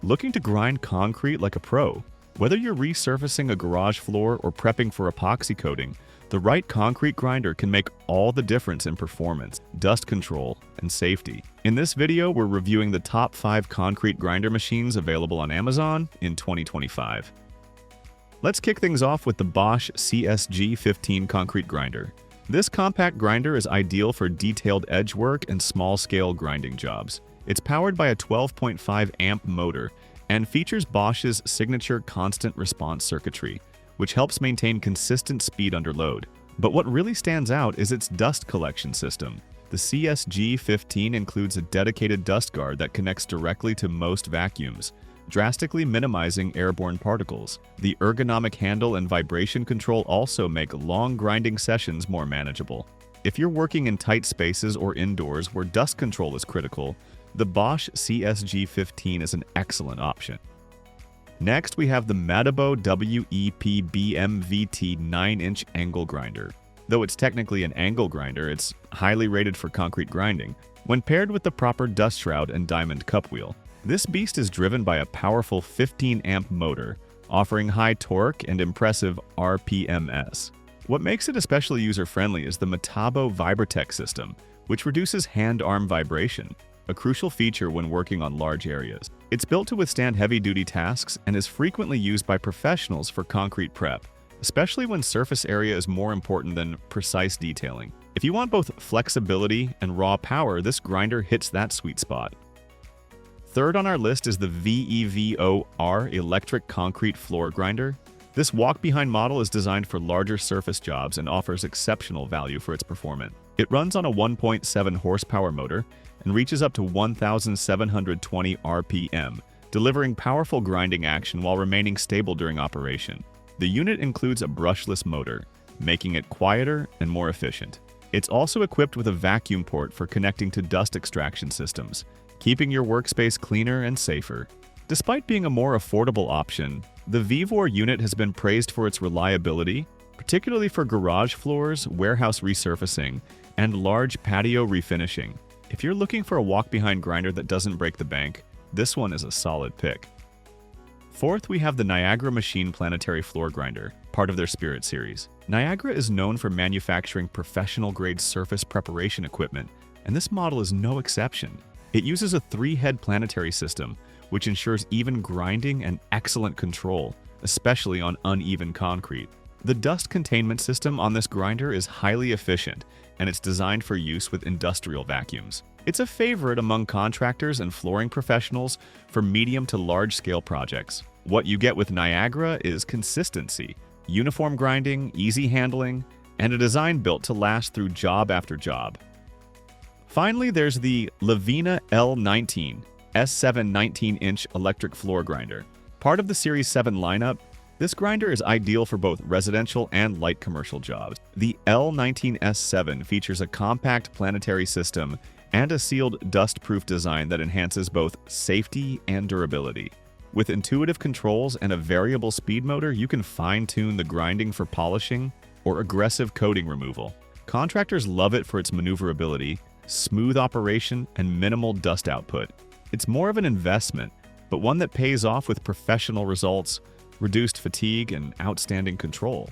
Looking to grind concrete like a pro? Whether you're resurfacing a garage floor or prepping for epoxy coating, the right concrete grinder can make all the difference in performance, dust control, and safety. In this video, we're reviewing the top 5 concrete grinder machines available on Amazon in 2025. Let's kick things off with the BOSCH CSG15 concrete grinder. This compact grinder is ideal for detailed edge work and small-scale grinding jobs. It's powered by a 12.5 amp motor and features Bosch's signature constant response circuitry, which helps maintain consistent speed under load. But what really stands out is its dust collection system. The CSG15 includes a dedicated dust guard that connects directly to most vacuums, drastically minimizing airborne particles. The ergonomic handle and vibration control also make long grinding sessions more manageable. If you're working in tight spaces or indoors where dust control is critical, the BOSCH CSG15 is an excellent option. Next, we have the METABO WEPB MVT 9-inch angle grinder. Though it's technically an angle grinder, it's highly rated for concrete grinding when paired with the proper dust shroud and diamond cup wheel. This beast is driven by a powerful 15-amp motor, offering high torque and impressive RPMs. What makes it especially user-friendly is the METABO Vibratech system, which reduces hand-arm vibration, a crucial feature when working on large areas. It's built to withstand heavy-duty tasks and is frequently used by professionals for concrete prep, especially when surface area is more important than precise detailing. If you want both flexibility and raw power, this grinder hits that sweet spot. Third on our list is the VEVOR electric concrete floor grinder. This walk-behind model is designed for larger surface jobs and offers exceptional value for its performance. It runs on a 1.7 horsepower motor and reaches up to 1,720 RPM, delivering powerful grinding action while remaining stable during operation. The unit includes a brushless motor, making it quieter and more efficient. It's also equipped with a vacuum port for connecting to dust extraction systems, keeping your workspace cleaner and safer. Despite being a more affordable option, the VEVOR unit has been praised for its reliability, particularly for garage floors, warehouse resurfacing, and large patio refinishing. If you're looking for a walk-behind grinder that doesn't break the bank, this one is a solid pick. Fourth, we have the NIAGARA Machine Planetary Floor Grinder, part of their Spirit series. NIAGARA is known for manufacturing professional-grade surface preparation equipment, and this model is no exception. It uses a 3-head planetary system, which ensures even grinding and excellent control, especially on uneven concrete. The dust containment system on this grinder is highly efficient, and it's designed for use with industrial vacuums. It's a favorite among contractors and flooring professionals for medium to large-scale projects. What you get with NIAGARA is consistency, uniform grinding, easy handling, and a design built to last through job after job. Finally, there's the LAVINA L19 S7 19-inch electric floor grinder. Part of the Series 7 lineup, this grinder is ideal for both residential and light commercial jobs. The L19S7 features a compact planetary system and a sealed dust-proof design that enhances both safety and durability. With intuitive controls and a variable speed motor, you can fine-tune the grinding for polishing or aggressive coating removal. Contractors love it for its maneuverability, smooth operation, and minimal dust output. It's more of an investment, but one that pays off with professional results, reduced fatigue, and outstanding control.